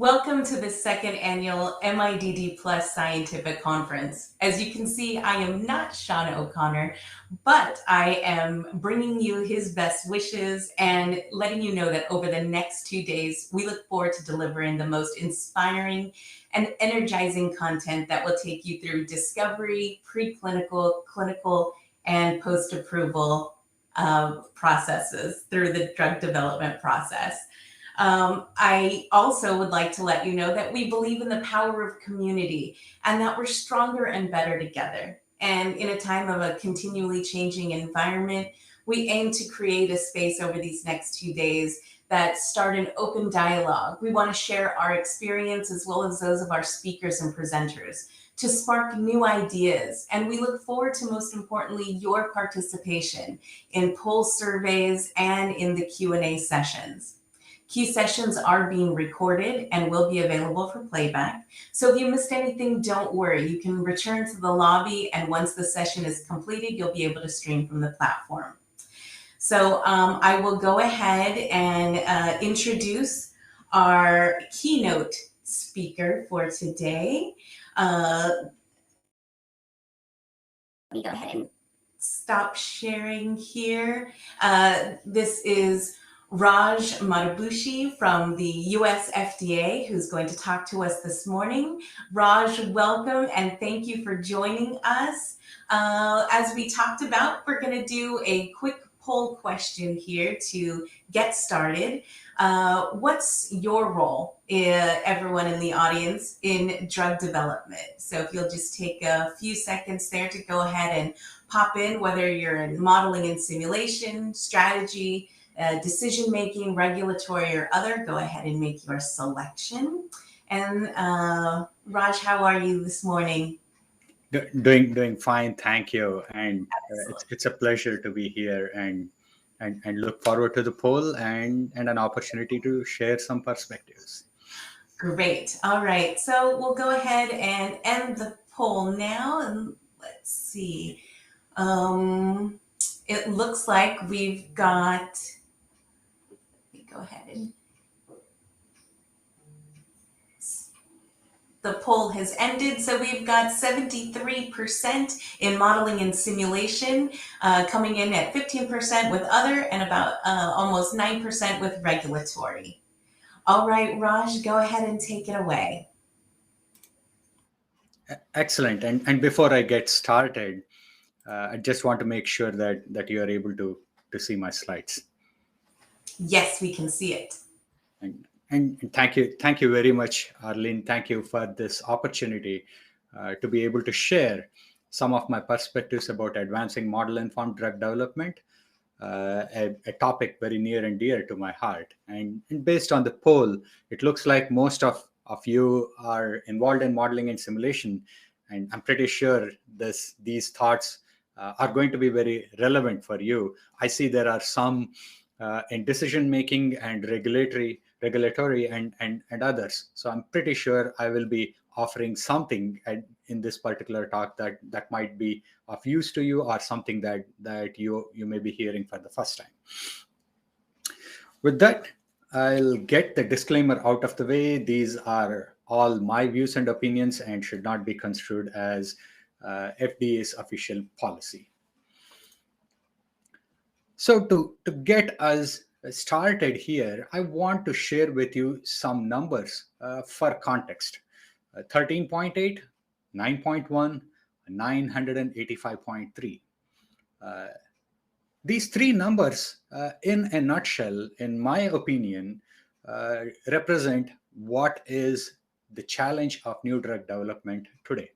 Welcome to the second annual MIDD Plus Scientific Conference. As you can see, I am not Shauna O'Connor, but I am bringing you his best wishes and letting you know that over the next 2 days, we look forward to delivering the most inspiring and energizing content that will take you through discovery, preclinical, clinical, and post-approval processes through the drug development process. I also would like to let you know that we believe in the power of community and that we're stronger and better together. And in a time of a continually changing environment, we aim to create a space over these next 2 days that start an open dialogue. We want to share our experience as well as those of our speakers and presenters to spark new ideas. And we look forward to, most importantly, your participation in poll surveys and in the Q&A sessions. Key sessions are being recorded and will be available for playback. So if you missed anything, don't worry. You can return to the lobby, and once the session is completed, you'll be able to stream from the platform. So I will go ahead and introduce our keynote speaker for today. Let me go ahead and stop sharing here. This is Raj Madabushi from the US FDA, who's going to talk to us this morning. Raj, welcome and thank you for joining us. As we talked about, we're going to do a quick poll question here to get started. What's your role, everyone in the audience, in drug development? So if you'll just take a few seconds there to go ahead and pop in, whether you're in modeling and simulation, strategy, decision-making, regulatory, or other, go ahead and make your selection. And Raj, how are you this morning? Doing fine, thank you. And it's a pleasure to be here and look forward to the poll and an opportunity to share some perspectives. Great. All right. So we'll go ahead and end the poll now. And let's see. It looks like we've got... Go ahead and the poll has ended. So we've got 73% in modeling and simulation, coming in at 15% with other, and about almost 9% with regulatory. All right, Raj, go ahead and take it away. Excellent. And before I get started, I just want to make sure that you are able to see my slides. Yes, we can see it. And thank you very much, Arlene. Thank you for this opportunity to be able to share some of my perspectives about advancing model-informed drug development, a topic very near and dear to my heart. And based on the poll, it looks like most of you are involved in modeling and simulation, and I'm pretty sure these thoughts are going to be very relevant for you. I see there are some in decision making and regulatory and others. So I'm pretty sure I will be offering something in this particular talk that might be of use to you, or something that you may be hearing for the first time. With that, I'll get the disclaimer out of the way. These are all my views and opinions and should not be construed as FDA's official policy. So to get us started here, I want to share with you some numbers for context. 13.8, 9.1, 985.3. These three numbers, in a nutshell, in my opinion, represent what is the challenge of new drug development today.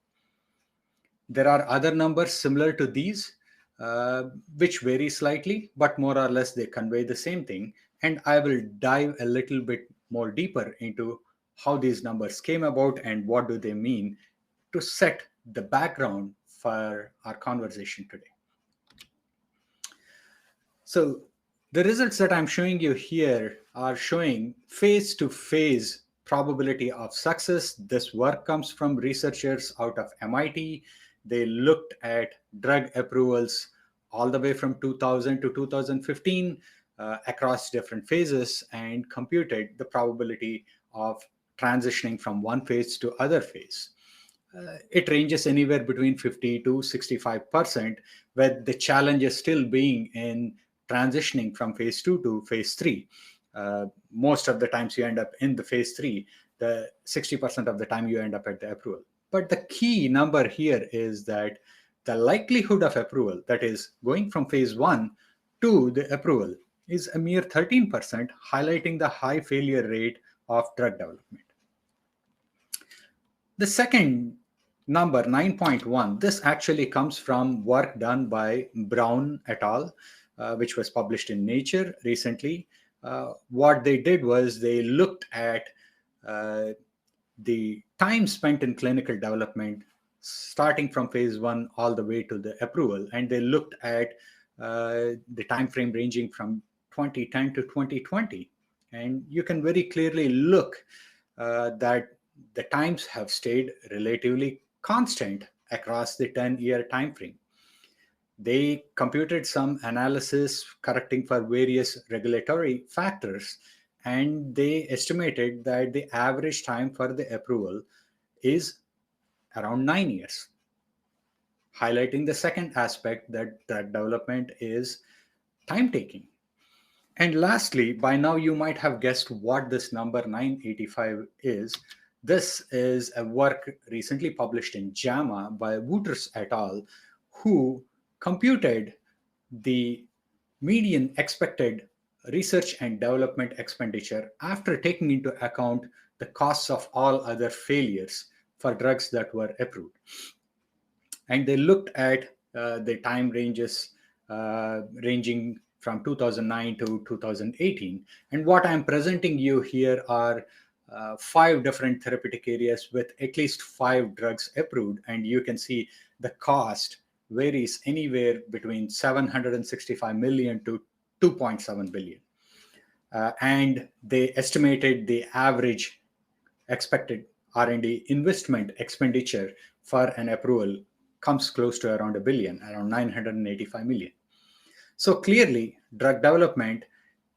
There are other numbers similar to these, which vary slightly, but more or less they convey the same thing. And I will dive a little bit more deeper into how these numbers came about and what do they mean to set the background for our conversation today. So the results that I'm showing you here are showing phase-to-phase probability of success. This work comes from researchers out of MIT. They looked at drug approvals all the way from 2000 to 2015 across different phases and computed the probability of transitioning from one phase to other phase. It ranges anywhere between 50 to 65%, with the challenges still being in transitioning from phase 2 to phase 3. Most of the times you end up in the phase 3, the 60% of the time you end up at the approval. But the key number here is that the likelihood of approval, that is going from phase 1 to the approval, is a mere 13%, highlighting the high failure rate of drug development. The second number, 9.1, this actually comes from work done by Brown et al., which was published in Nature recently. What they did was they looked at the time spent in clinical development, starting from phase 1 all the way to the approval, and they looked at the time frame ranging from 2010 to 2020. And you can very clearly look that the times have stayed relatively constant across the 10-year time frame. They computed some analysis correcting for various regulatory factors, and they estimated that the average time for the approval is around 9 years, highlighting the second aspect, that drug development is time taking. And lastly, by now you might have guessed what this number 985 is. This is a work recently published in JAMA by Wouters et al., who computed the median expected research and development expenditure after taking into account the costs of all other failures for drugs that were approved. And they looked at the time ranges ranging from 2009 to 2018. And what I'm presenting you here are 5 different therapeutic areas with at least 5 drugs approved. And you can see the cost varies anywhere between 765 million to 2.7 billion. And they estimated the average expected R&D investment expenditure for an approval comes close to around a billion, around 985 million. So clearly, drug development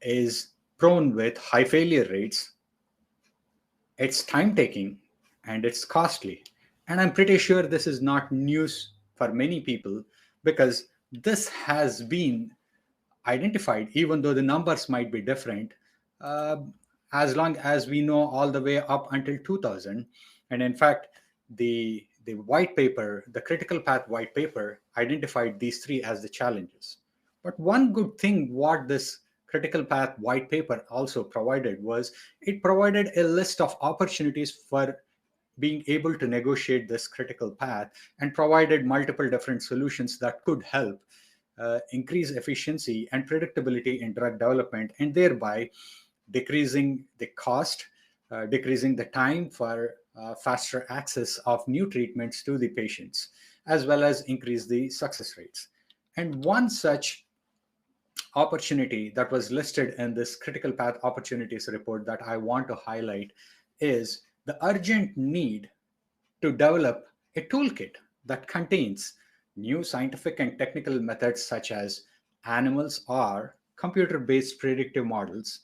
is prone with high failure rates, it's time taking, and it's costly. And I'm pretty sure this is not news for many people, because this has been identified, even though the numbers might be different, uh, as long as we know all the way up until 2000. And in fact, the white paper, the critical path white paper, identified these 3 as the challenges. But one good thing what this critical path white paper also provided was it provided a list of opportunities for being able to negotiate this critical path, and provided multiple different solutions that could help increase efficiency and predictability in drug development, and thereby decreasing the cost, decreasing the time for faster access of new treatments to the patients, as well as increase the success rates. And one such opportunity that was listed in this critical path opportunities report that I want to highlight is the urgent need to develop a toolkit that contains new scientific and technical methods such as animals or computer-based predictive models,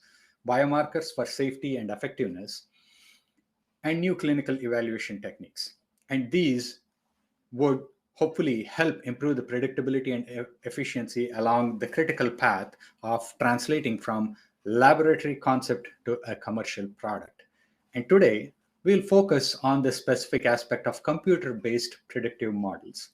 biomarkers for safety and effectiveness, and new clinical evaluation techniques. And these would hopefully help improve the predictability and efficiency along the critical path of translating from laboratory concept to a commercial product. And today, we'll focus on the specific aspect of computer-based predictive models,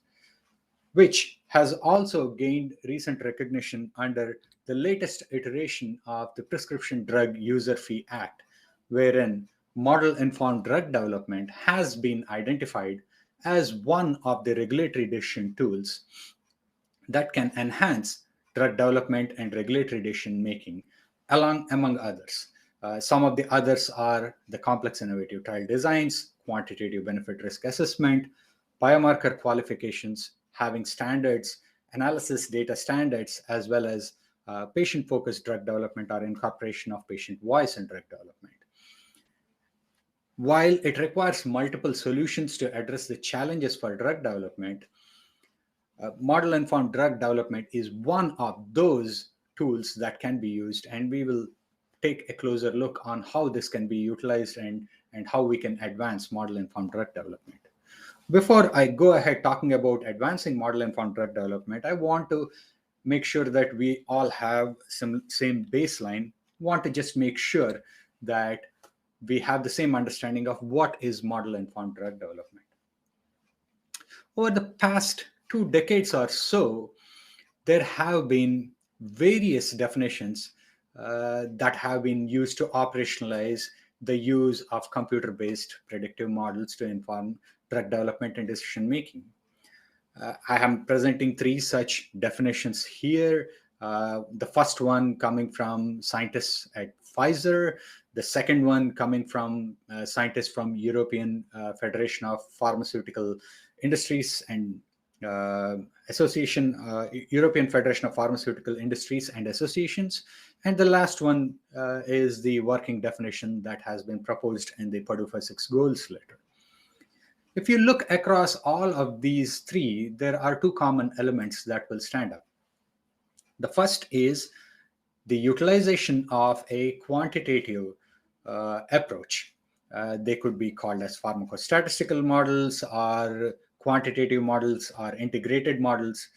which has also gained recent recognition under the latest iteration of the Prescription Drug User Fee Act, wherein model-informed drug development has been identified as one of the regulatory decision tools that can enhance drug development and regulatory decision making, among others. Some of the others are the complex innovative trial designs, quantitative benefit risk assessment, biomarker qualifications, having standards, analysis data standards, as well as patient-focused drug development or incorporation of patient voice in drug development. While it requires multiple solutions to address the challenges for drug development, model-informed drug development is one of those tools that can be used, and we will take a closer look on how this can be utilized and how we can advance model-informed drug development. Before I go ahead talking about advancing model-informed drug development, I want to make sure that we all have some same baseline. Want to just make sure that we have the same understanding of what is model-informed drug development. Over the past 2 decades or so, there have been various definitions that have been used to operationalize the use of computer-based predictive models to inform drug development and decision making. I am presenting three such definitions here. The first one coming from scientists at Pfizer, the second one coming from scientists from European Federation of Pharmaceutical Industries and European Federation of Pharmaceutical Industries and Associations. And the last one is the working definition that has been proposed in the PDUFA 6 goals letter. If you look across all of these three, there are two common elements that will stand up. The first is the utilization of a quantitative approach. They could be called as pharmacostatistical models or quantitative models or integrated models.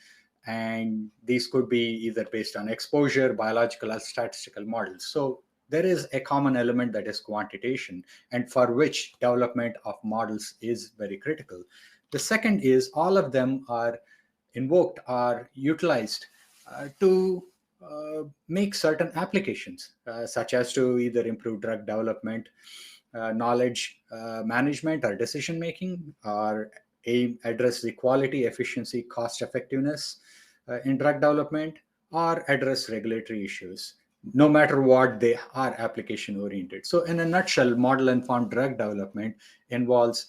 And these could be either based on exposure, biological or statistical models. So there is a common element that is quantitation, and for which development of models is very critical. The second is all of them are invoked or utilized to make certain applications, such as to either improve drug development, knowledge management or decision making, or address the quality, efficiency, cost effectiveness in drug development, or address regulatory issues. No matter what, they are application oriented. So in a nutshell, model-informed drug development involves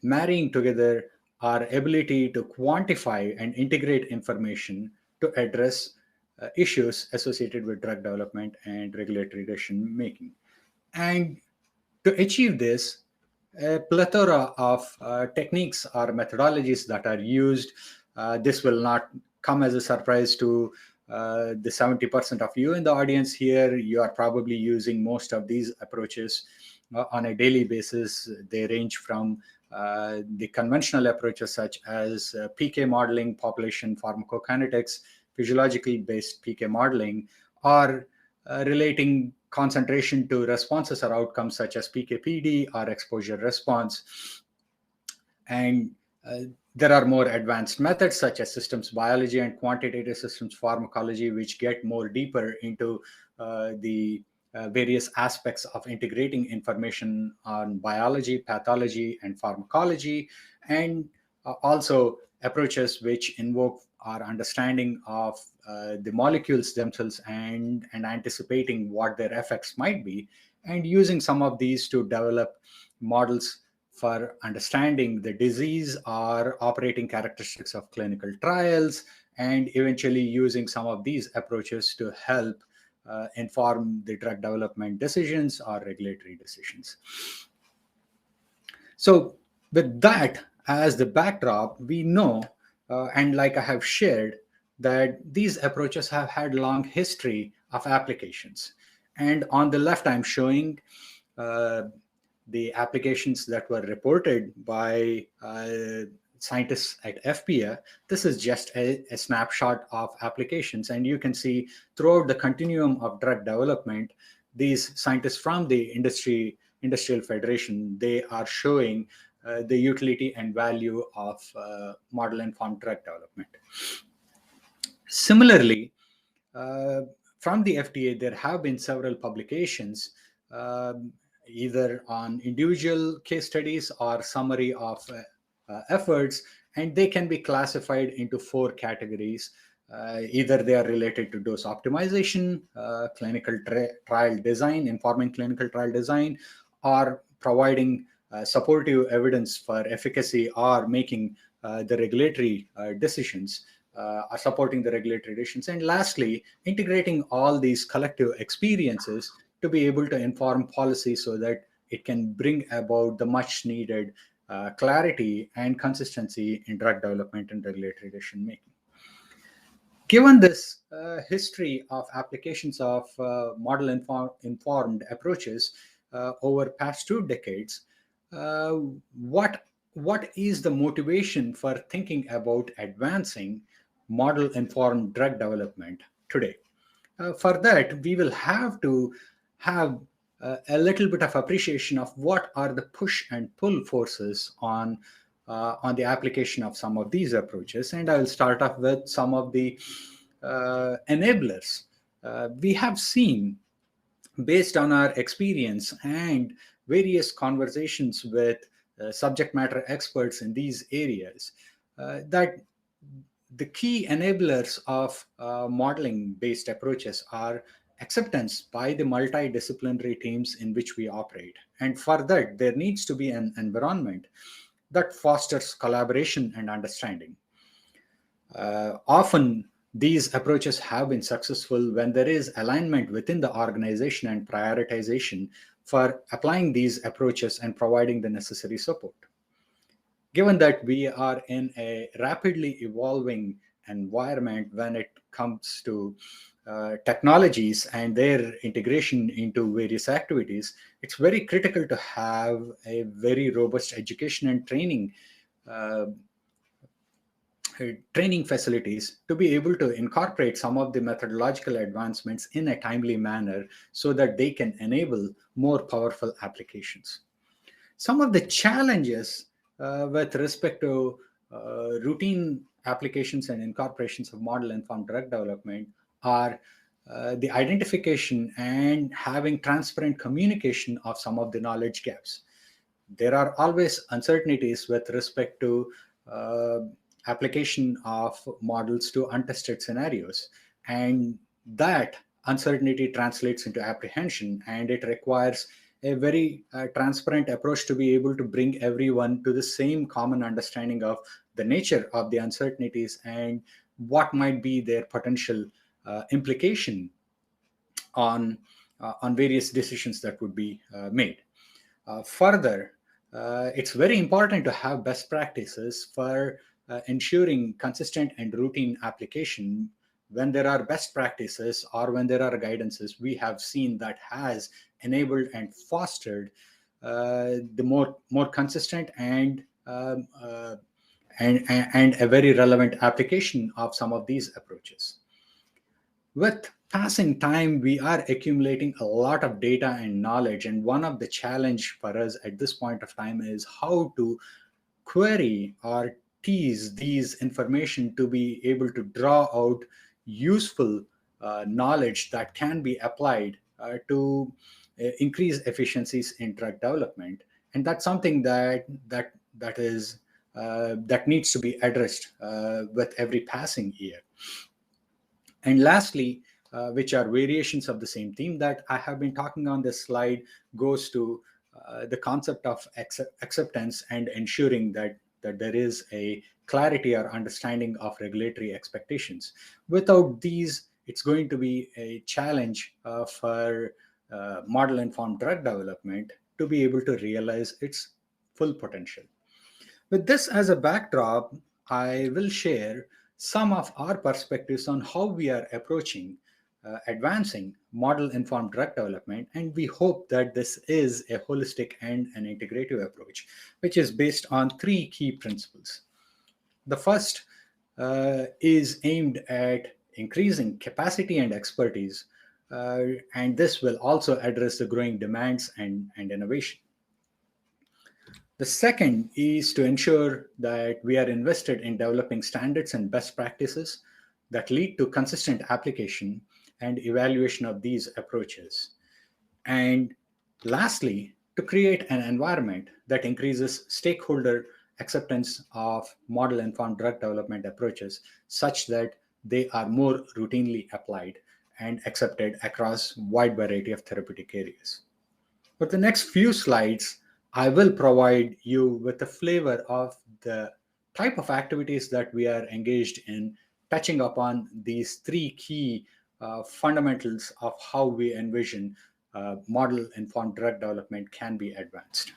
marrying together our ability to quantify and integrate information to address issues associated with drug development and regulatory decision making. And to achieve this, a plethora of techniques or methodologies that are used. This will not come as a surprise to the 70% of you in the audience here. You are probably using most of these approaches on a daily basis. They range from the conventional approaches such as PK modeling, population pharmacokinetics, physiologically based PK modeling, or relating concentration to responses or outcomes such as PK/PD or exposure response. And there are more advanced methods such as systems biology and quantitative systems pharmacology, which get more deeper into the various aspects of integrating information on biology, pathology, and pharmacology, and also approaches which invoke our understanding of the molecules themselves and anticipating what their effects might be, and using some of these to develop models for understanding the disease or operating characteristics of clinical trials, and eventually using some of these approaches to help inform the drug development decisions or regulatory decisions. So with that as the backdrop, we know, and like I have shared, that these approaches have had long history of applications. And on the left, I'm showing the applications that were reported by scientists at FDA. This is just a snapshot of applications. And you can see throughout the continuum of drug development, these scientists from the Industrial Federation, they are showing the utility and value of model-informed drug development. Similarly, from the FDA, there have been several publications either on individual case studies or summary of efforts, and they can be classified into 4 categories. Either they are related to dose optimization, clinical trial design, informing clinical trial design, or providing supportive evidence for efficacy or making the regulatory decisions, or supporting the regulatory decisions. And lastly, integrating all these collective experiences to be able to inform policy so that it can bring about the much needed clarity and consistency in drug development and regulatory decision making. Given this history of applications of informed approaches over past 2 decades, uh, what what is the motivation for thinking about advancing model informed drug development today? For that, we will have to have a little bit of appreciation of what are the push and pull forces on the application of some of these approaches. And I will start off with some of the enablers. We have seen, based on our experience and various conversations with subject matter experts in these areas, that the key enablers of modeling based approaches are acceptance by the multidisciplinary teams in which we operate. And for that, there needs to be an environment that fosters collaboration and understanding. Often, these approaches have been successful when there is alignment within the organization and prioritization for applying these approaches and providing the necessary support. Given that we are in a rapidly evolving environment when it comes to technologies and their integration into various activities, it's very critical to have a very robust education and uh, training facilities to be able to incorporate some of the methodological advancements in a timely manner so that they can enable more powerful applications. Some of the challenges with respect to routine applications and incorporations of model informed drug development are the identification and having transparent communication of some of the knowledge gaps. There are always uncertainties with respect to uh, application of models to untested scenarios, and that uncertainty translates into apprehension, and it requires a very transparent approach to be able to bring everyone to the same common understanding of the nature of the uncertainties and what might be their potential implication on various decisions that would be made. Further, it's very important to have best practices for ensuring consistent and routine application. When there are best practices or when there are guidances, we have seen that has enabled and fostered the more consistent and a very relevant application of some of these approaches. With passing time, we are accumulating a lot of data and knowledge, and one of the challenge for us at this point of time is how to query or tease these information to be able to draw out useful knowledge that can be applied to increase efficiencies in drug development. And that's something that needs to be addressed with every passing year. And lastly, which are variations of the same theme that I have been talking on this slide, goes to the concept of acceptance and ensuring that there is a clarity or understanding of regulatory expectations. Without these, it's going to be a challenge for model informed drug development to be able to realize its full potential. With this as a backdrop, I will share some of our perspectives on how we are approaching advancing model informed drug development. And we hope that this is a holistic and an integrative approach, which is based on three key principles. The first is aimed at increasing capacity and expertise, and this will also address the growing demands and innovation. The second is to ensure that we are invested in developing standards and best practices that lead to consistent application and evaluation of these approaches. And lastly, to create an environment that increases stakeholder acceptance of model informed drug development approaches such that they are more routinely applied and accepted across wide variety of therapeutic areas. For the next few slides, I will provide you with a flavor of the type of activities that we are engaged in, touching upon these three key fundamentals of how we envision model informed drug development can be advanced.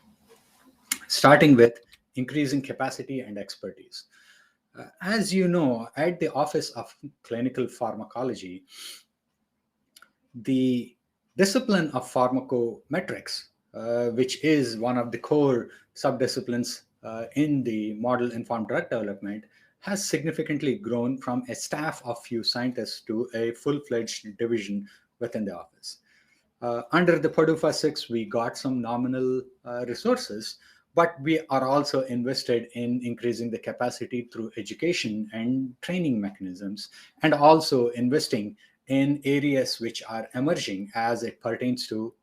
Starting with increasing capacity and expertise. As you know, at the Office of Clinical Pharmacology, the discipline of pharmacometrics, which is one of the core subdisciplines in the model informed drug development, has significantly grown from a staff of few scientists to a full-fledged division within the office. Under the PDUFA 6, we got some nominal resources, but we are also invested in increasing the capacity through education and training mechanisms, and also investing in areas which are emerging as it pertains to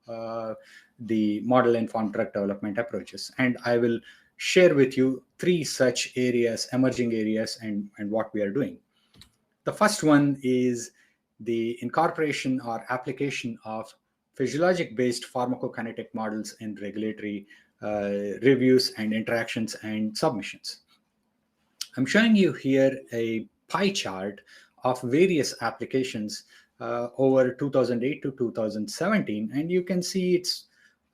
the model informed drug development approaches. And I will share with you three such areas, emerging areas, and what we are doing. The first one is the incorporation or application of physiologic based pharmacokinetic models in regulatory reviews and interactions and submissions. I'm showing you here a pie chart of various applications over 2008 to 2017, and you can see it's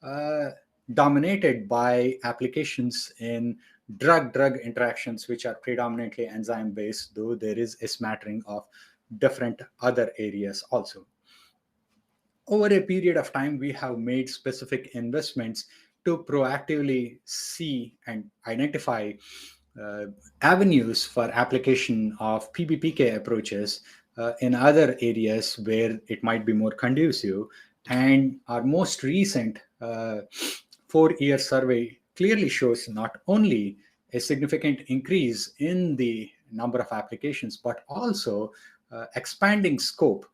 uh, dominated by applications in drug-drug interactions, which are predominantly enzyme-based, though there is a smattering of different other areas also. Over a period of time, we have made specific investments to proactively see and identify uh, avenues for application of PBPK approaches in other areas where it might be more conducive. And our most recent 4-year survey clearly shows not only a significant increase in the number of applications, but also expanding scope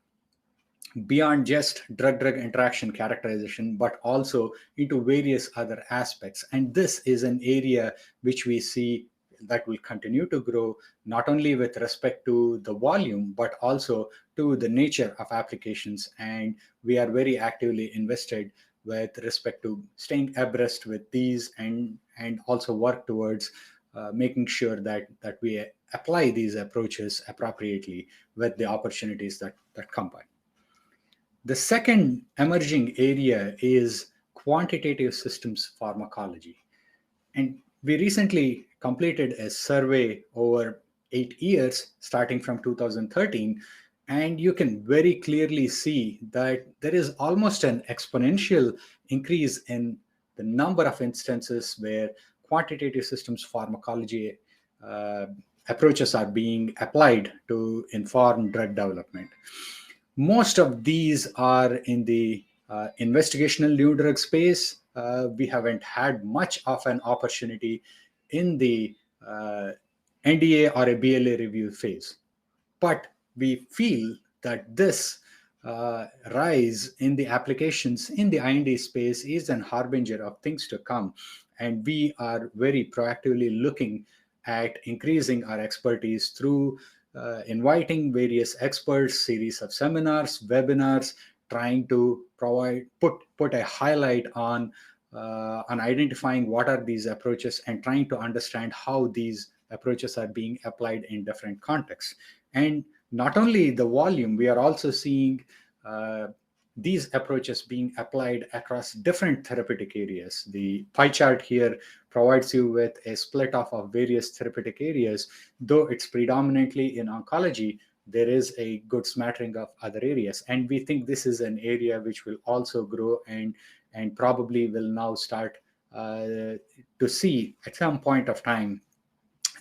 beyond just drug-drug interaction characterization, but also into various other aspects. And this is an area which we see that will continue to grow, not only with respect to the volume, but also to the nature of applications. And we are very actively invested with respect to staying abreast with these, and also work towards making sure that we apply these approaches appropriately with the opportunities that come by. The second emerging area is quantitative systems pharmacology. And we recently completed a survey over 8 years, starting from 2013. And you can very clearly see that there is almost an exponential increase in the number of instances where quantitative systems pharmacology uh, approaches are being applied to inform drug development. Most of these are in the investigational new drug space. We haven't had much of an opportunity in the NDA or a BLA review phase. But we feel that this rise in the applications in the IND space is an harbinger of things to come. And we are very proactively looking at increasing our expertise through inviting various experts, series of seminars, webinars, trying to put a highlight on identifying what are these approaches and trying to understand how these approaches are being applied in different contexts. And not only the volume, we are also seeing these approaches being applied across different therapeutic areas. The pie chart here provides you with a split off of various therapeutic areas. Though it's predominantly in oncology, there is a good smattering of other areas. And we think this is an area which will also grow and probably will now start to see at some point of time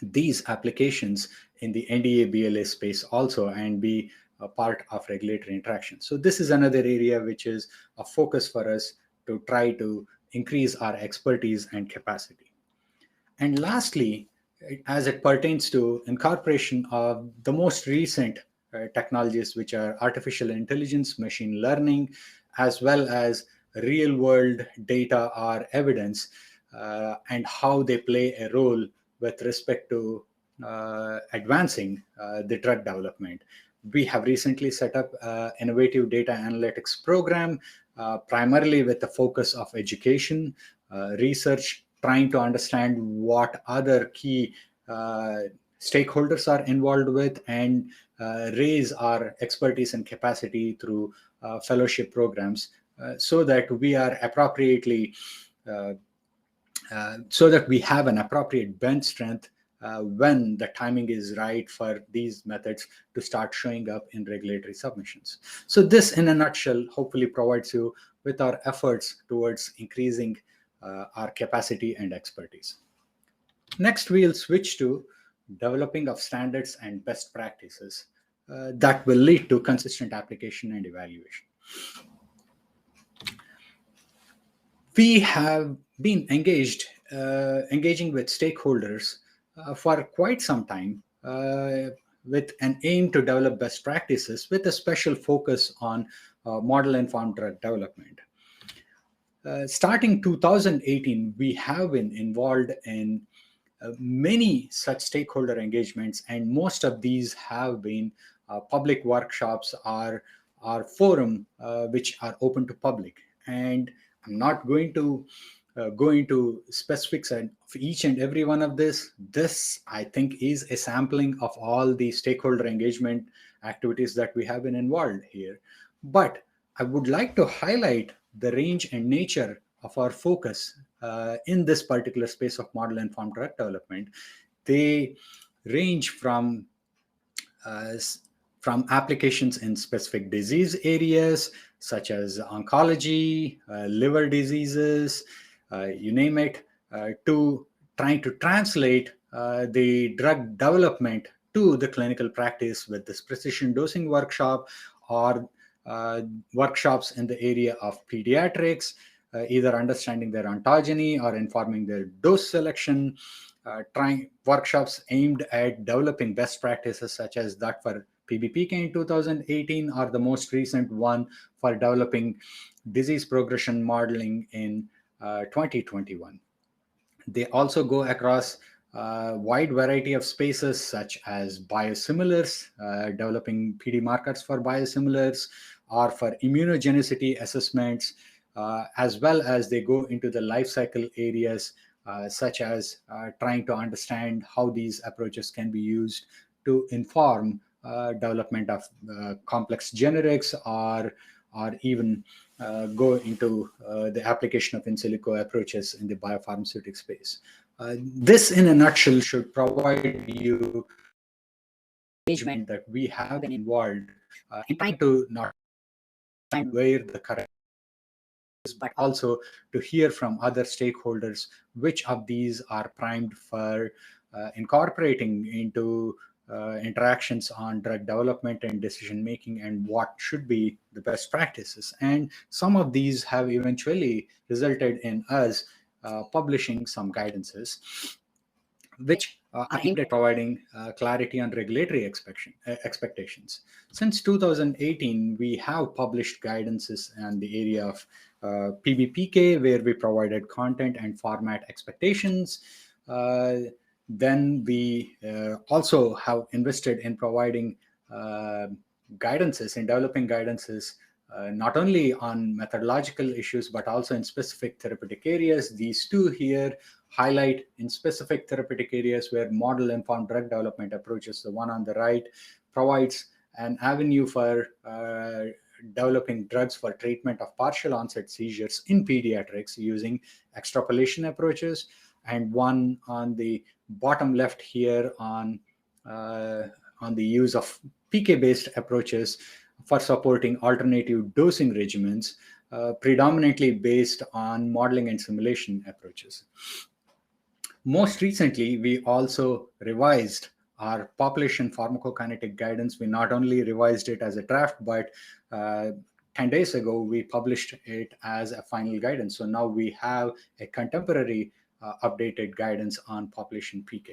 these applications in the NDA BLA space also, and be a part of regulatory interaction. So this is another area which is a focus for us to try to increase our expertise and capacity. And lastly, as it pertains to incorporation of the most recent technologies, which are artificial intelligence, machine learning, as well as real world data or evidence, and how they play a role with respect to advancing the drug development. We have recently set up an innovative data analytics program, primarily with the focus of education, research, trying to understand what other key stakeholders are involved with, and raise our expertise and capacity through fellowship programs, so that we are appropriately so that we have an appropriate bench strength when the timing is right for these methods to start showing up in regulatory submissions. So this, in a nutshell, hopefully provides you with our efforts towards increasing our capacity and expertise. Next, we'll switch to developing of standards and best practices that will lead to consistent application and evaluation. We have been engaging with stakeholders for quite some time with an aim to develop best practices with a special focus on model-informed drug development. Starting 2018, we have been involved in many such stakeholder engagements, and most of these have been public workshops or forum which are open to public. And I'm not going to go into specifics of each and every one of this. This, I think, is a sampling of all the stakeholder engagement activities that we have been involved here. But I would like to highlight the range and nature of our focus in this particular space of model-informed drug development. They range from applications in specific disease areas such as oncology, liver diseases, you name it, to trying to translate the drug development to the clinical practice with this precision dosing workshop, or workshops in the area of pediatrics, either understanding their ontogeny or informing their dose selection, trying workshops aimed at developing best practices such as that for PBPK in 2018, or the most recent one for developing disease progression modeling in 2021. They also go across a wide variety of spaces such as biosimilars, developing PD markers for biosimilars, or for immunogenicity assessments, as well as they go into the life cycle areas such as trying to understand how these approaches can be used to inform development of complex generics, or even go into the application of in silico approaches in the biopharmaceutic space. This, in a nutshell, should provide you engagement that we have been involved in trying to not find where the current is, but also to hear from other stakeholders which of these are primed for incorporating into interactions on drug development and decision making, and what should be the best practices. And some of these have eventually resulted in us publishing some guidances which are aimed at providing clarity on regulatory expectations. Since 2018, we have published guidances in the area of PBPK, where we provided content and format expectations. Then we also have invested in providing guidances, in developing guidances, not only on methodological issues, but also in specific therapeutic areas. These two here highlight in specific therapeutic areas where model-informed drug development approaches. The one on the right provides an avenue for developing drugs for treatment of partial onset seizures in pediatrics using extrapolation approaches, and one on the bottom left here on the use of PK-based approaches for supporting alternative dosing regimens, predominantly based on modeling and simulation approaches. Most recently, we also revised our population pharmacokinetic guidance. We not only revised it as a draft, but 10 days ago, we published it as a final guidance. So now we have a contemporary updated guidance on population PK.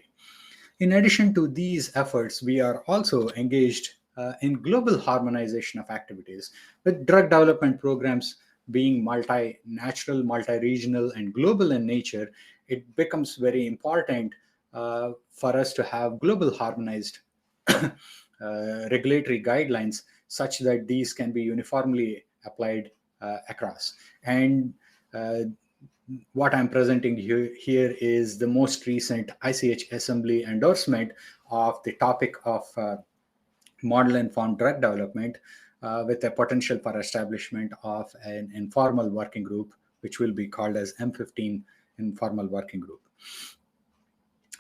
In addition to these efforts, we are also engaged in global harmonization of activities, with drug development programs being multinational, multi-regional, and global in nature. It becomes very important for us to have global harmonized regulatory guidelines such that these can be uniformly applied across. And what I'm presenting here is the most recent ICH Assembly endorsement of the topic of model-informed drug development, with a potential for establishment of an informal working group, which will be called as M15 Informal Working Group.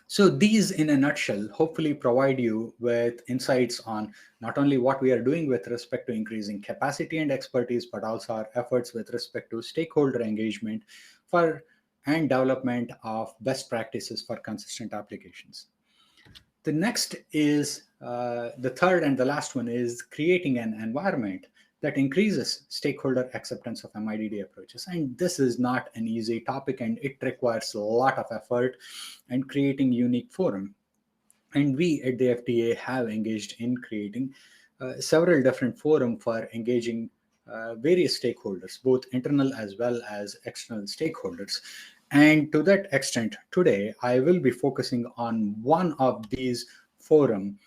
So these, in a nutshell, hopefully provide you with insights on not only what we are doing with respect to increasing capacity and expertise, but also our efforts with respect to stakeholder engagement for and development of best practices for consistent applications. The next is the third and the last one is creating an environment that increases stakeholder acceptance of MIDD approaches. And this is not an easy topic, and it requires a lot of effort and creating unique forum. And we at the FDA have engaged in creating several different forum for engaging various stakeholders, both internal as well as external stakeholders. And to that extent, today I will be focusing on one of these forum,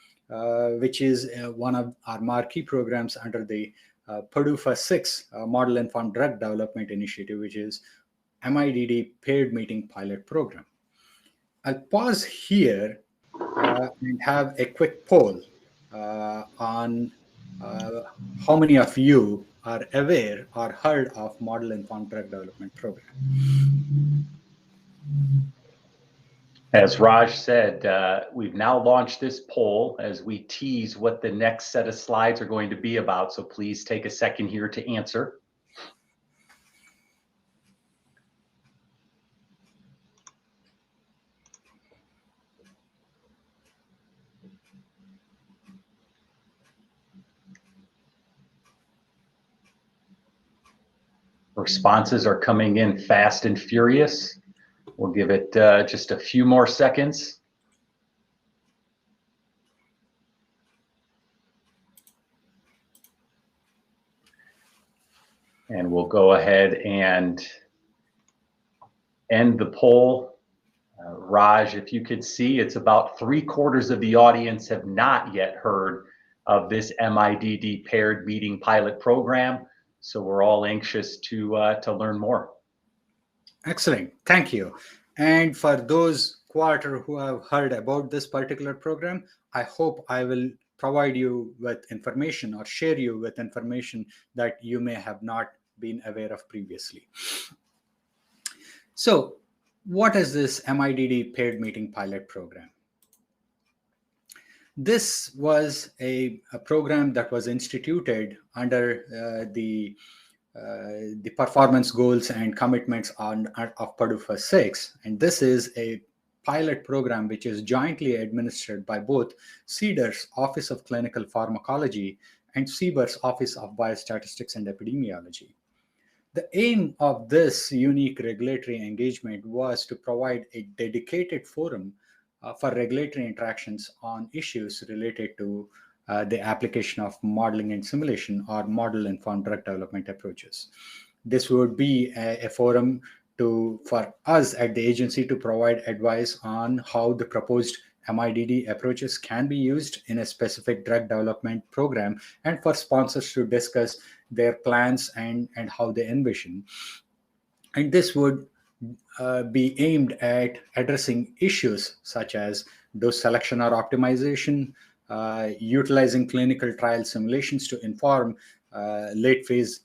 which is one of our marquee programs under the PDUFA 6 Model Informed Drug Development Initiative, which is MIDD Paired Meeting Pilot Program. I'll pause here and have a quick poll on how many of you are aware or heard of Model Informed Drug Development Program. As Raj said, we've now launched this poll as we tease what the next set of slides are going to be about. So please take a second here to answer. Responses are coming in fast and furious. We'll give it just a few more seconds. And we'll go ahead and end the poll. Raj, if you could see, it's about 3/4 of the audience have not yet heard of this MIDD paired meeting pilot program. So we're all anxious to learn more. Excellent, thank you. And for those quarter who have heard about this particular program, I hope I will provide you with information or share you with information that you may have not been aware of previously. So what is this MIDD paired meeting pilot program? This was a program that was instituted under the performance goals and commitments of PDUFA 6. And this is a pilot program which is jointly administered by both CDER's Office of Clinical Pharmacology and CBER's Office of Biostatistics and Epidemiology. The aim of this unique regulatory engagement was to provide a dedicated forum for regulatory interactions on issues related to the application of modeling and simulation or model-informed drug development approaches. This would be a forum for us at the agency to provide advice on how the proposed MIDD approaches can be used in a specific drug development program, and for sponsors to discuss their plans and how they envision. And this would be aimed at addressing issues such as dose selection or optimization, utilizing clinical trial simulations to inform late phase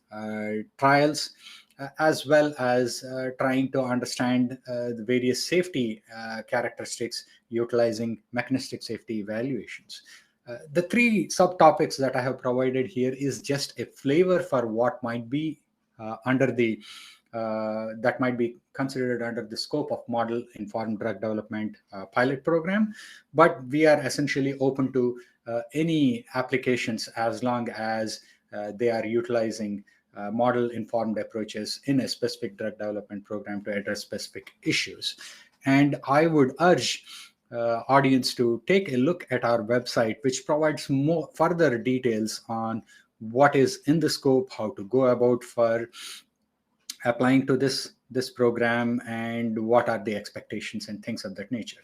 trials, as well as trying to understand the various safety characteristics utilizing mechanistic safety evaluations. The three subtopics that I have provided here is just a flavor for what might be under the that might be considered under the scope of model-informed drug development pilot program. But we are essentially open to any applications as long as they are utilizing model-informed approaches in a specific drug development program to address specific issues. And I would urge audience to take a look at our website, which provides more further details on what is in the scope, how to go about for applying to this program, and what are the expectations and things of that nature.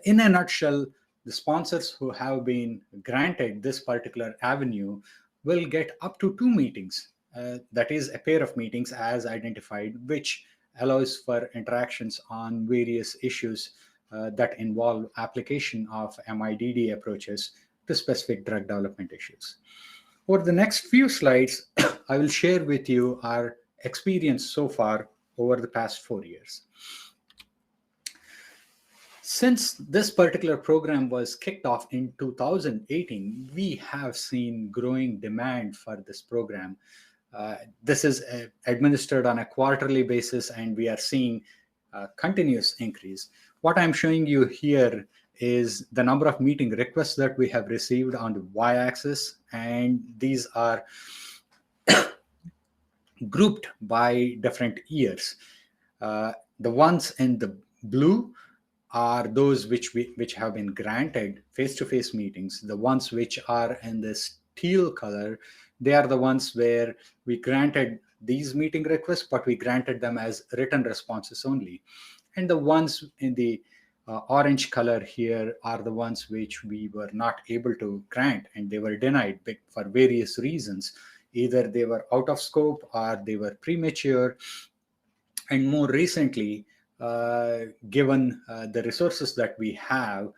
In a nutshell, the sponsors who have been granted this particular avenue will get up to 2 meetings. That is a pair of meetings as identified, which allows for interactions on various issues that involve application of MIDD approaches to specific drug development issues. Over the next few slides, I will share with you our experience so far over the past 4 years. Since this particular program was kicked off in 2018, we have seen growing demand for this program. This is administered on a quarterly basis, and we are seeing continuous increase. What I'm showing you here is the number of meeting requests that we have received on the y-axis, and these are grouped by different years. The ones in the blue are those which have been granted face-to-face meetings. The ones which are in this teal color, they are the ones where we granted these meeting requests, but we granted them as written responses only. And the ones in the orange color here are the ones which we were not able to grant, and they were denied for various reasons. Either they were out of scope or they were premature. And more recently, given the resources that we have,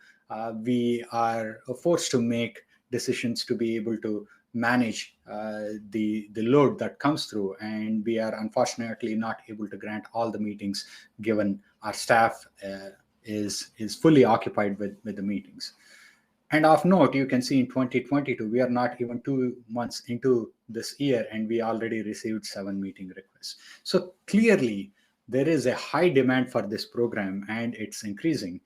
we are forced to make decisions to be able to manage the load that comes through, and we are unfortunately not able to grant all the meetings given our staff is fully occupied with the meetings. And of note, you can see in 2022, we are not even 2 months into this year, and we already received 7 meeting requests. So clearly, there is a high demand for this program, and it's increasing.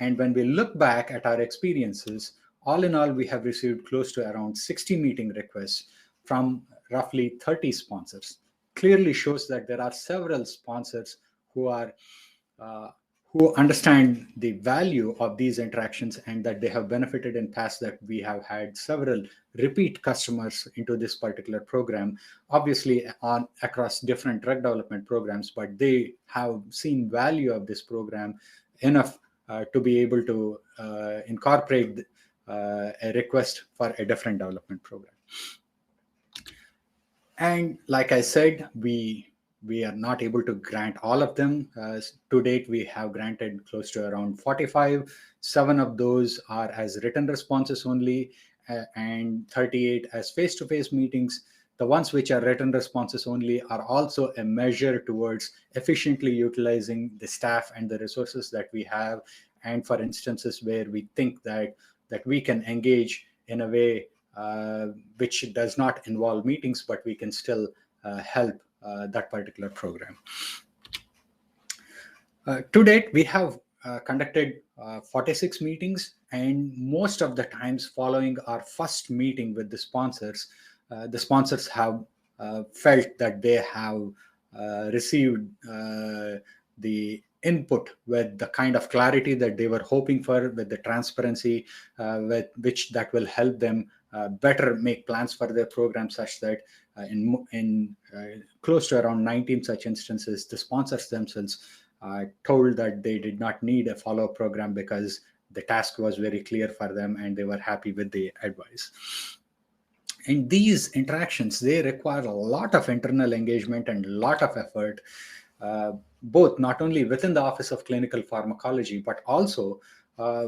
And when we look back at our experiences, all in all, we have received close to around 60 meeting requests from roughly 30 sponsors. Clearly shows that there are several sponsors who are who understand the value of these interactions, and that they have benefited in past, that we have had several repeat customers into this particular program, obviously on across different drug development programs, but they have seen value of this program enough to be able to incorporate a request for a different development program. And like I said, we are not able to grant all of them. To date, we have granted close to around 45. 7 of those are as written responses only, and 38 as face-to-face meetings. The ones which are written responses only are also a measure towards efficiently utilizing the staff and the resources that we have, and for instances where we think that we can engage in a way which does not involve meetings, but we can still help that particular program. To date, we have conducted 46 meetings, and most of the times following our first meeting with the sponsors have felt that they have received the input with the kind of clarity that they were hoping for, with the transparency with which that will help them better make plans for their program, such that in close to around 19 such instances, the sponsors themselves told that they did not need a follow-up program because the task was very clear for them and they were happy with the advice. And these interactions, they require a lot of internal engagement and a lot of effort, both not only within the Office of Clinical Pharmacology, but also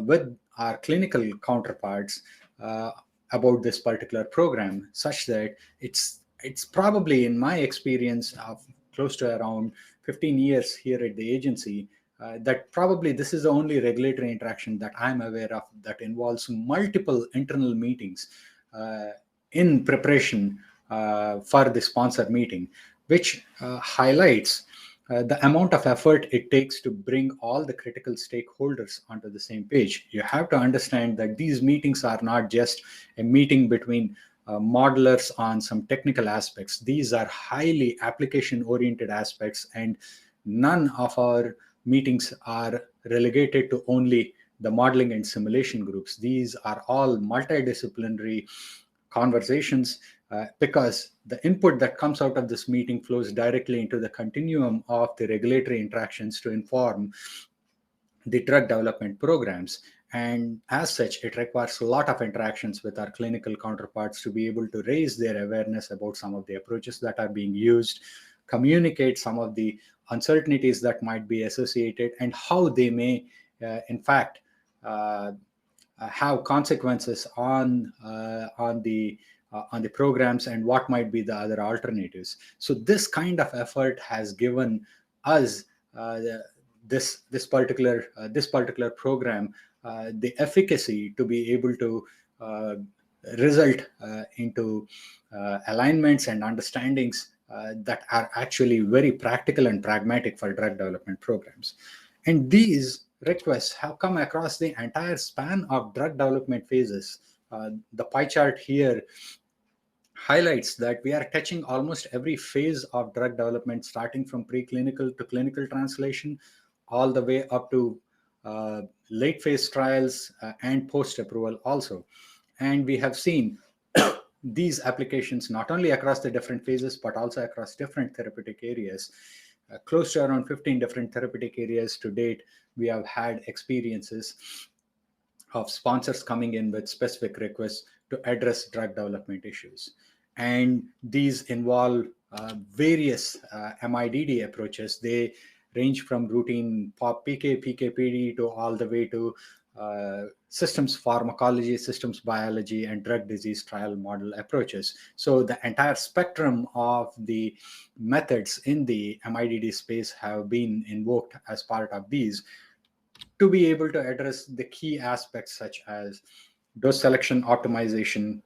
with our clinical counterparts about this particular program, such that it's probably, in my experience of close to around 15 years here at the agency, that probably this is the only regulatory interaction that I'm aware of that involves multiple internal meetings in preparation for the sponsor meeting, which highlights the amount of effort it takes to bring all the critical stakeholders onto the same page. You have to understand that these meetings are not just a meeting between modelers on some technical aspects. These are highly application-oriented aspects, and none of our meetings are relegated to only the modeling and simulation groups. These are all multidisciplinary conversations, because the input that comes out of this meeting flows directly into the continuum of the regulatory interactions to inform the drug development programs. And as such, it requires a lot of interactions with our clinical counterparts to be able to raise their awareness about some of the approaches that are being used, communicate some of the uncertainties that might be associated, and how they may, in fact, have consequences on the programs, and what might be the other alternatives. So this kind of effort has given us this particular program, the efficacy to be able to result into alignments and understandings that are actually very practical and pragmatic for drug development programs. And these requests have come across the entire span of drug development phases. The pie chart here highlights that we are touching almost every phase of drug development, starting from preclinical to clinical translation, all the way up to late phase trials and post approval also. And we have seen these applications not only across the different phases, but also across different therapeutic areas. Close to around 15 different therapeutic areas to date, we have had experiences of sponsors coming in with specific requests to address drug development issues. And these involve various MIDD approaches. They range from routine PK, PK/PD to all the way to systems pharmacology, systems biology, and drug disease trial model approaches. So the entire spectrum of the methods in the MIDD space have been invoked as part of these to be able to address the key aspects such as dose selection, optimization,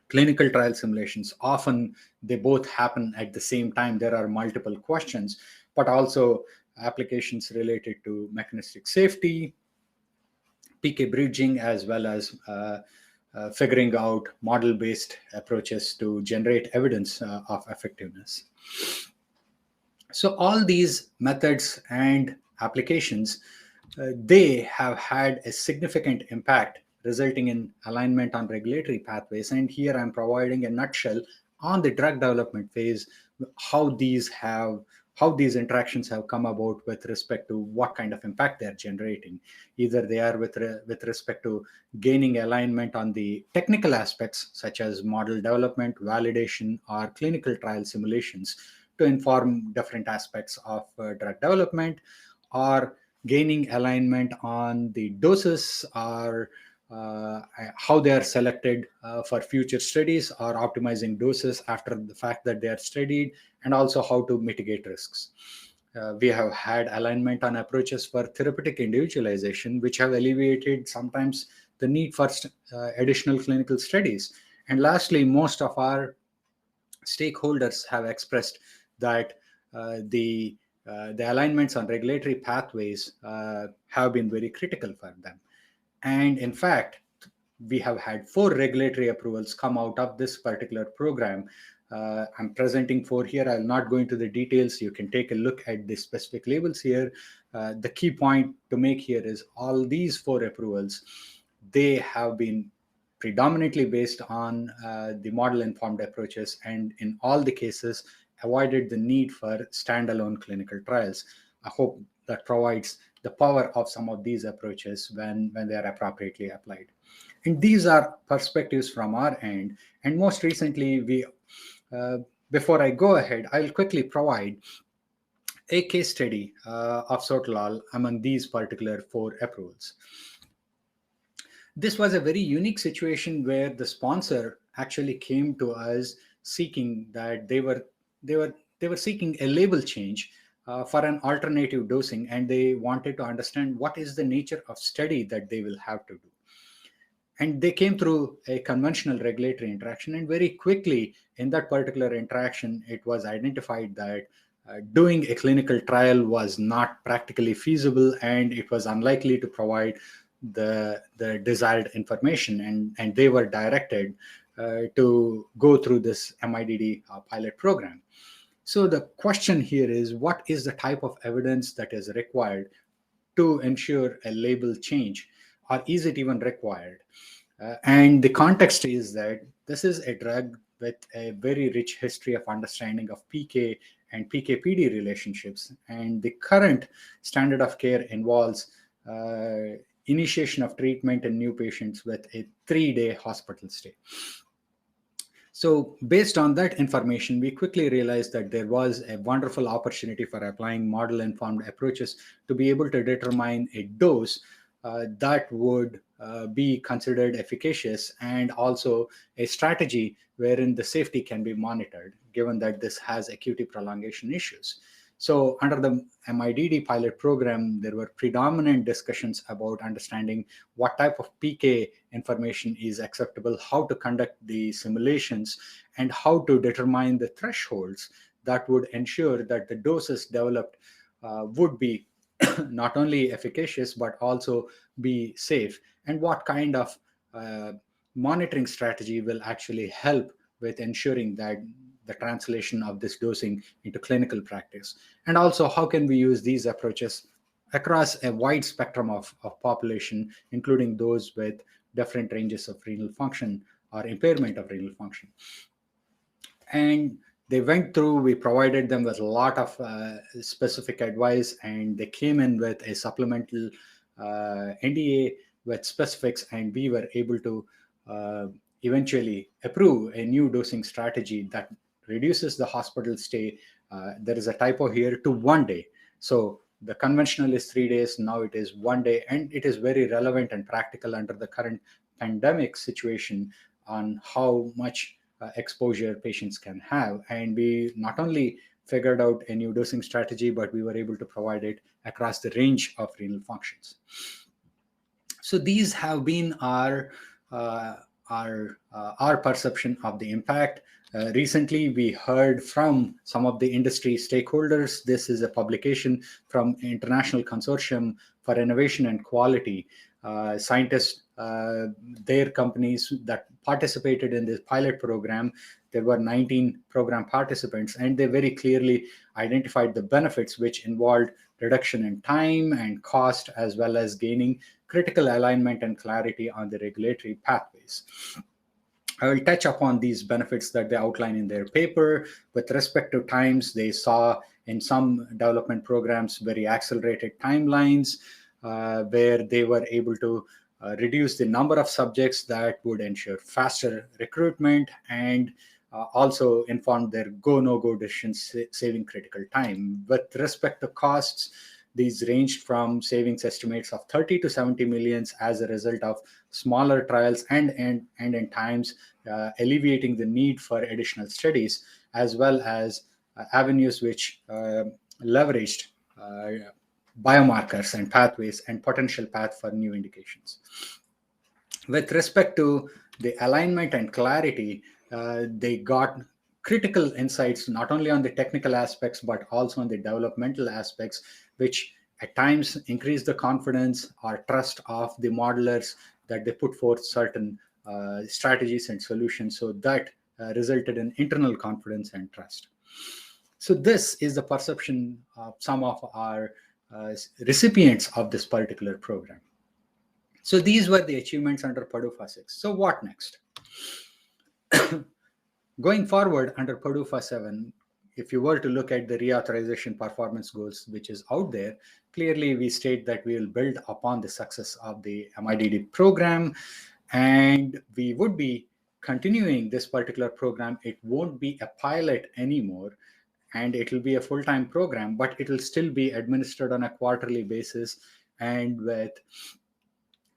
clinical trial simulations. Often they both happen at the same time. There are multiple questions, but also applications related to mechanistic safety, PK bridging, as well as figuring out model-based approaches to generate evidence of effectiveness. So all these methods and applications, they have had a significant impact, resulting in alignment on regulatory pathways. And here I'm providing a nutshell on the drug development phase, how these interactions have come about with respect to what kind of impact they're generating. Either they are with respect to gaining alignment on the technical aspects, such as model development, validation, or clinical trial simulations to inform different aspects of drug development, or gaining alignment on the doses or how they are selected for future studies, or optimizing doses after the fact that they are studied, and also how to mitigate risks. We have had alignment on approaches for therapeutic individualization, which have alleviated sometimes the need for additional clinical studies. And lastly, most of our stakeholders have expressed that the alignments on regulatory pathways have been very critical for them. And in fact, we have had 4 regulatory approvals come out of this particular program. I'm presenting 4 here. I'll not go into the details. You can take a look at the specific labels here. The key point to make here is all these 4 approvals, they have been predominantly based on the model-informed approaches, and in all the cases, avoided the need for standalone clinical trials. I hope that provides the power of some of these approaches when they are appropriately applied. And these are perspectives from our end. And most recently, before I go ahead, I'll quickly provide a case study of sotalol among these particular 4 approvals. This was a very unique situation where the sponsor actually came to us seeking that they were seeking a label change for an alternative dosing, and they wanted to understand what is the nature of study that they will have to do. And they came through a conventional regulatory interaction, and very quickly in that particular interaction, it was identified that doing a clinical trial was not practically feasible, and it was unlikely to provide the desired information, and they were directed to go through this MIDD pilot program. So the question here is, what is the type of evidence that is required to ensure a label change, or is it even required? And the context is that this is a drug with a very rich history of understanding of PK and PK/PD relationships, and the current standard of care involves initiation of treatment in new patients with a 3-day hospital stay. So based on that information, we quickly realized that there was a wonderful opportunity for applying model-informed approaches to be able to determine a dose that would be considered efficacious, and also a strategy wherein the safety can be monitored, given that this has acuity prolongation issues. So under the MIDD pilot program, there were predominant discussions about understanding what type of PK information is acceptable, how to conduct the simulations, and how to determine the thresholds that would ensure that the doses developed would be not only efficacious, but also be safe, and what kind of monitoring strategy will actually help with ensuring that the translation of this dosing into clinical practice. And also, how can we use these approaches across a wide spectrum of population, including those with different ranges of renal function or impairment of renal function. And they went through, we provided them with a lot of specific advice, and they came in with a supplemental NDA with specifics, and we were able to eventually approve a new dosing strategy that reduces the hospital stay. There is a typo here, to 1 day. So the conventional is 3 days, now it is 1 day, and it is very relevant and practical under the current pandemic situation on how much exposure patients can have. And we not only figured out a new dosing strategy, but we were able to provide it across the range of renal functions. So these have been our perception of the impact. Recently, we heard from some of the industry stakeholders. This is a publication from International Consortium for Innovation and Quality. Scientists, their companies that participated in this pilot program, there were 19 program participants, and they very clearly identified the benefits, which involved reduction in time and cost, as well as gaining critical alignment and clarity on the regulatory pathways. I will touch upon these benefits that they outline in their paper. With respect to times, they saw in some development programs very accelerated timelines, where they were able to reduce the number of subjects that would ensure faster recruitment, and also inform their go, no-go decisions, saving critical time. With respect to costs, these ranged from savings estimates of 30 to 70 millions as a result of smaller trials and in times, alleviating the need for additional studies, as well as avenues which leveraged biomarkers and pathways and potential path for new indications. With respect to the alignment and clarity, they got critical insights not only on the technical aspects but also on the developmental aspects, which at times increase the confidence or trust of the modelers that they put forth certain strategies and solutions. So that resulted in internal confidence and trust. So this is the perception of some of our recipients of this particular program. So these were the achievements under PDUFA 6. So what next? Going forward under PDUFA 7, if you were to look at the reauthorization performance goals, which is out there, clearly we state that we will build upon the success of the MIDD program, and we would be continuing this particular program. It won't be a pilot anymore, and it will be a full-time program, but it will still be administered on a quarterly basis and with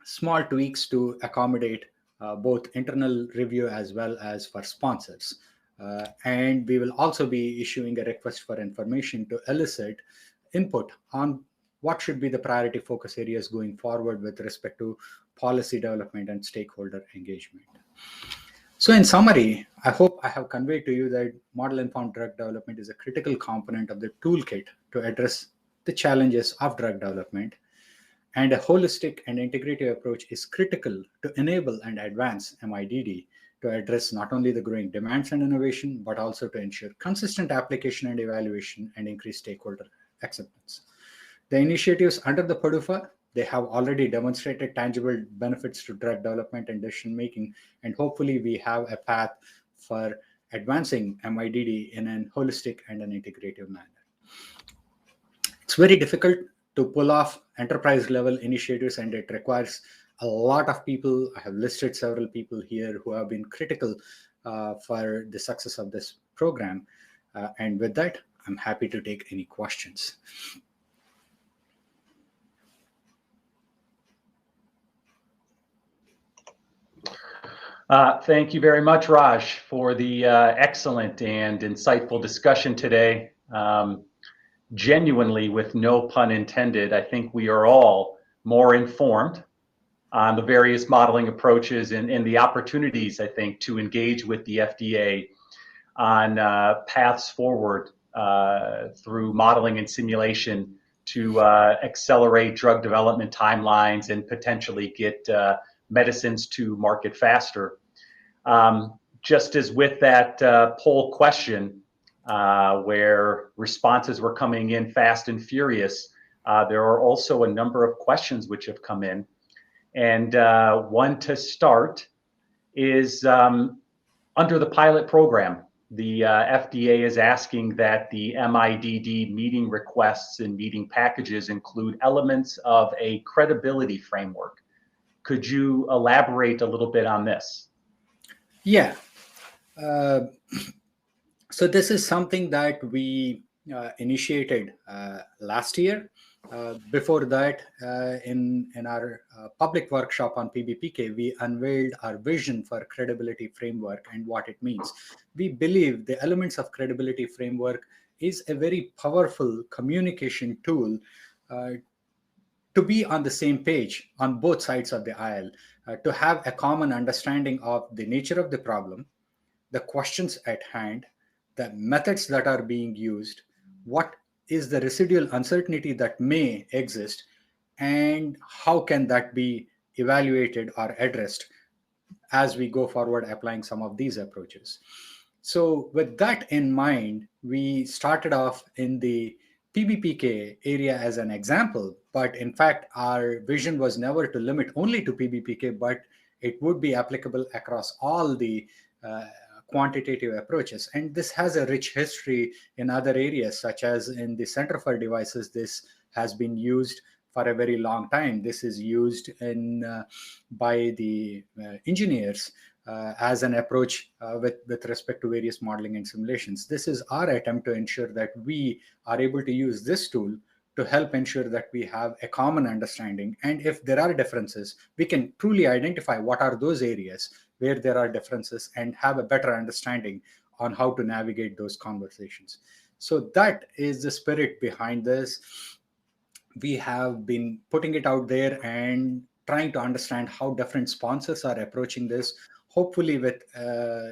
small tweaks to accommodate both internal review as well as for sponsors. And we will also be issuing a request for information to elicit input on what should be the priority focus areas going forward with respect to policy development and stakeholder engagement. So in summary, I hope I have conveyed to you that model-informed drug development is a critical component of the toolkit to address the challenges of drug development. And a holistic and integrative approach is critical to enable and advance MIDD to address not only the growing demands and innovation, but also to ensure consistent application and evaluation and increase stakeholder acceptance. The initiatives under the PDUFA, they have already demonstrated tangible benefits to drug development and decision making, and hopefully we have a path for advancing MIDD in a holistic and an integrative manner. It's very difficult to pull off enterprise level initiatives, and it requires a lot of people. I have listed several people here who have been critical for the success of this program. And with that, I'm happy to take any questions. Thank you very much, Raj, for the excellent and insightful discussion today. genuinely, with no pun intended, I think we are all more informed on the various modeling approaches and the opportunities, I think, to engage with the FDA on paths forward through modeling and simulation to accelerate drug development timelines and potentially get medicines to market faster. Just as with that poll question, where responses were coming in fast and furious, there are also a number of questions which have come in. And one to start is under the pilot program, the FDA is asking that the MIDD meeting requests and meeting packages include elements of a credibility framework. Could you elaborate a little bit on this? Yeah. So this is something that we initiated last year. Before that, in our public workshop on PBPK, we unveiled our vision for credibility framework and what it means. We believe the elements of credibility framework is a very powerful communication tool to be on the same page on both sides of the aisle, to have a common understanding of the nature of the problem, the questions at hand, the methods that are being used, what is the residual uncertainty that may exist, and how can that be evaluated or addressed as we go forward applying some of these approaches. So, with that in mind, we started off in the PBPK area as an example, but in fact, our vision was never to limit only to PBPK, but it would be applicable across all the quantitative approaches. And this has a rich history in other areas, such as in the Center for Devices. This has been used for a very long time. This is used in by the engineers as an approach with respect to various modeling and simulations. This is our attempt to ensure that we are able to use this tool to help ensure that we have a common understanding. And if there are differences, we can truly identify what are those areas where there are differences and have a better understanding on how to navigate those conversations. So that is the spirit behind this. We have been putting it out there and trying to understand how different sponsors are approaching this, hopefully with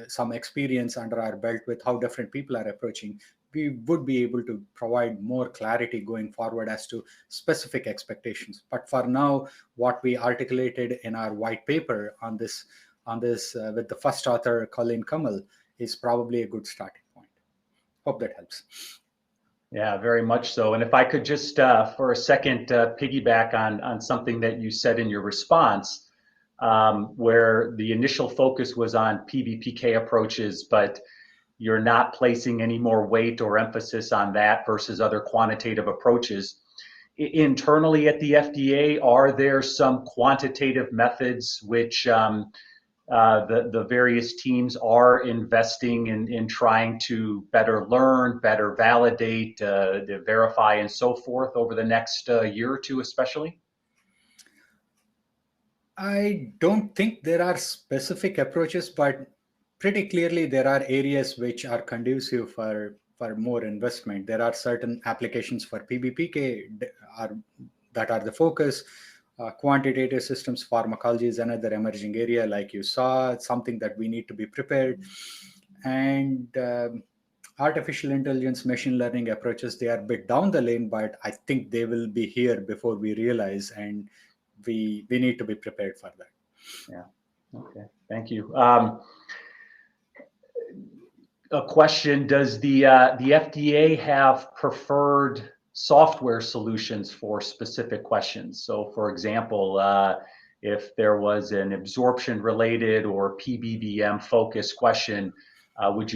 some experience under our belt with how different people are approaching. We would be able to provide more clarity going forward as to specific expectations. But for now, what we articulated in our white paper on this with the first author, Colleen Kamal, is probably a good starting point. Hope that helps. Yeah, very much so. And if I could just for a second piggyback on something that you said in your response, where the initial focus was on PBPK approaches, but you're not placing any more weight or emphasis on that versus other quantitative approaches. Internally at the FDA, are there some quantitative methods which the various teams are investing in trying to better learn, better validate, verify, and so forth over the next year or two, especially? I don't think there are specific approaches, but pretty clearly there are areas which are conducive for more investment. There are certain applications for PBPK that are the focus. Quantitative systems pharmacology is another emerging area, like you saw. It's something that we need to be prepared. And artificial intelligence, machine learning approaches, they are a bit down the lane, but I think they will be here before we realize, and we need to be prepared for that. Yeah. Okay. Thank you. A question: does the FDA have preferred software solutions for specific questions? So, for example, if there was an absorption-related or PBBM focused question, would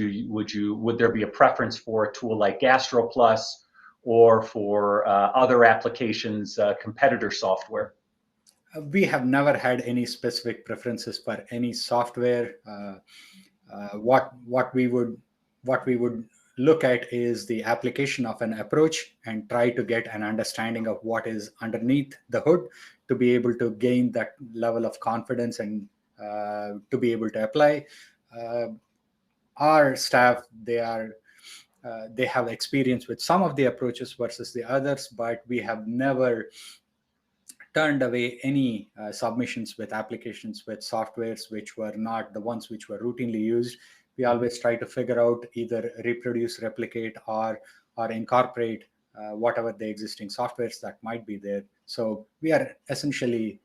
there be a preference for a tool like GastroPlus, or for other applications, competitor software? We have never had any specific preferences for any software. What we would look at is the application of an approach and try to get an understanding of what is underneath the hood to be able to gain that level of confidence and to be able to apply. Our staff, they are they have experience with some of the approaches versus the others, but we have never turned away any submissions with applications with softwares which were not the ones which were routinely used. We always try to figure out either reproduce, replicate, or incorporate whatever the existing softwares that might be there. So we are essentially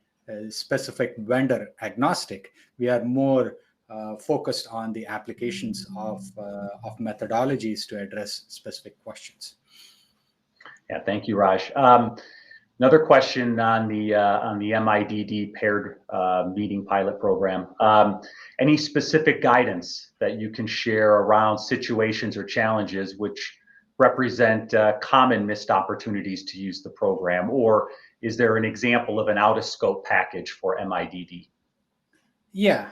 specific vendor agnostic. We are more focused on the applications of methodologies to address specific questions. Yeah, thank you, Raj. Another question on the MIDD paired meeting pilot program. Any specific guidance that you can share around situations or challenges which represent common missed opportunities to use the program, or is there an example of an out of scope package for MIDD? Yeah.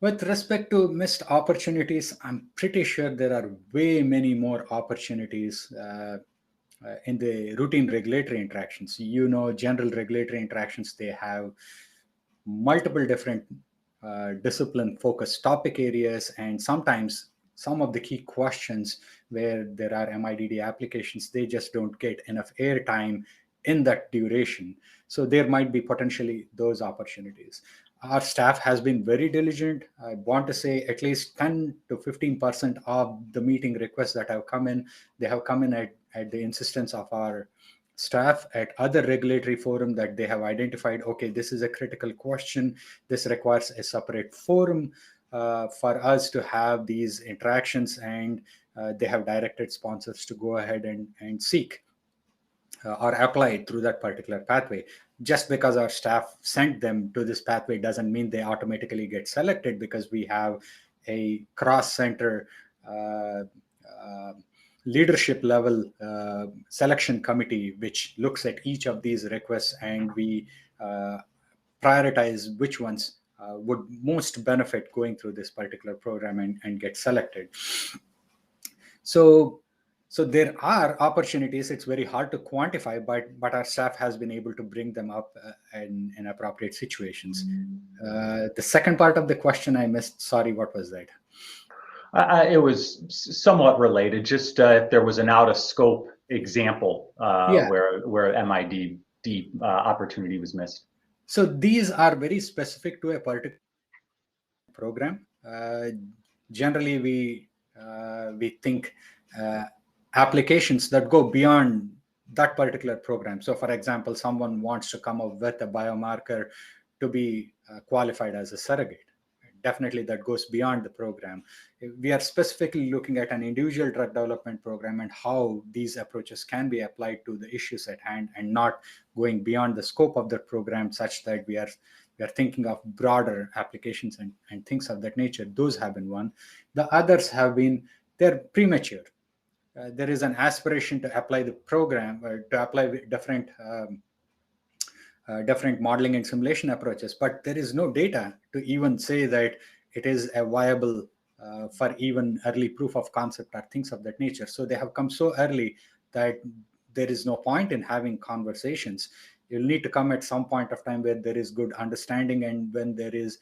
With respect to missed opportunities, I'm pretty sure there are way many more opportunities in the routine regulatory interactions. General regulatory interactions, they have multiple different discipline focused topic areas, and sometimes some of the key questions where there are MIDD applications, they just don't get enough airtime in that duration. So there might be potentially those opportunities. Our staff has been very diligent. I want to say at least 10 to 15% of the meeting requests that have come in, they have come in at the insistence of our staff at other regulatory forum that they have identified, okay, this is a critical question. This requires a separate forum for us to have these interactions, and they have directed sponsors to go ahead and seek or apply through that particular pathway. Just because our staff sent them to this pathway doesn't mean they automatically get selected, because we have a cross-center leadership level selection committee which looks at each of these requests, and we prioritize which ones would most benefit going through this particular program and get selected. So there are opportunities. It's very hard to quantify, but our staff has been able to bring them up in appropriate situations. The second part of the question I missed. Sorry, what was that? It was somewhat related. Just if there was an out of scope example where MIDD opportunity was missed. So these are very specific to a particular program. Generally, we think applications that go beyond that particular program. So, for example, someone wants to come up with a biomarker to be qualified as a surrogate. Definitely that goes beyond the program. We are specifically looking at an individual drug development program and how these approaches can be applied to the issues at hand, and not going beyond the scope of the program such that we are thinking of broader applications and things of that nature. Those have been one. The others have been, they're premature. There is an aspiration to apply the program, to apply different modeling and simulation approaches, but there is no data to even say that it is a viable for even early proof of concept or things of that nature. So they have come so early that there is no point in having conversations. You'll need to come at some point of time where there is good understanding, and when there is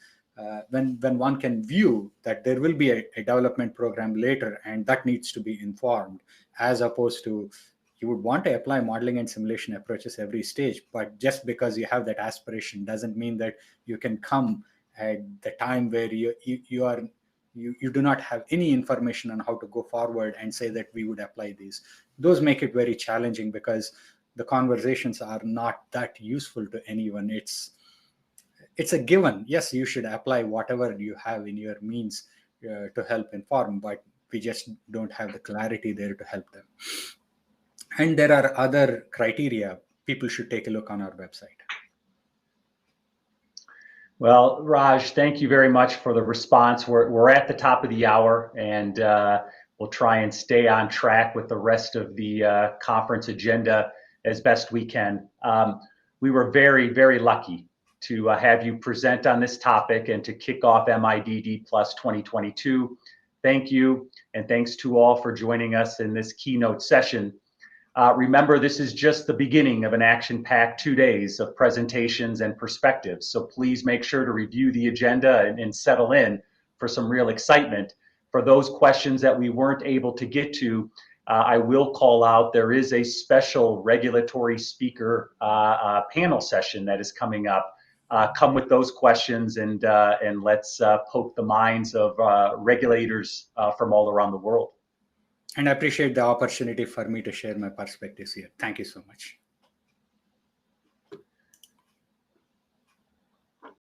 when one can view that there will be a development program later, and that needs to be informed, as opposed to you would want to apply modeling and simulation approaches every stage, but just because you have that aspiration doesn't mean that you can come at the time where you do not have any information on how to go forward and say that we would apply these. Those make it very challenging because the conversations are not that useful to anyone. It's a given. Yes, you should apply whatever you have in your means to help inform, but we just don't have the clarity there to help them. And there are other criteria. People should take a look on our website. Well, Raj, thank you very much for the response. We're at the top of the hour, and we'll try and stay on track with the rest of the conference agenda as best we can. We were very, very lucky to have you present on this topic and to kick off MIDD Plus 2022. Thank you, and thanks to all for joining us in this keynote session. Remember, this is just the beginning of an action-packed 2 days of presentations and perspectives, so please make sure to review the agenda and settle in for some real excitement. For those questions that we weren't able to get to, I will call out there is a special regulatory speaker panel session that is coming up. Come with those questions and let's poke the minds of regulators from all around the world. And I appreciate the opportunity for me to share my perspectives here. Thank you so much.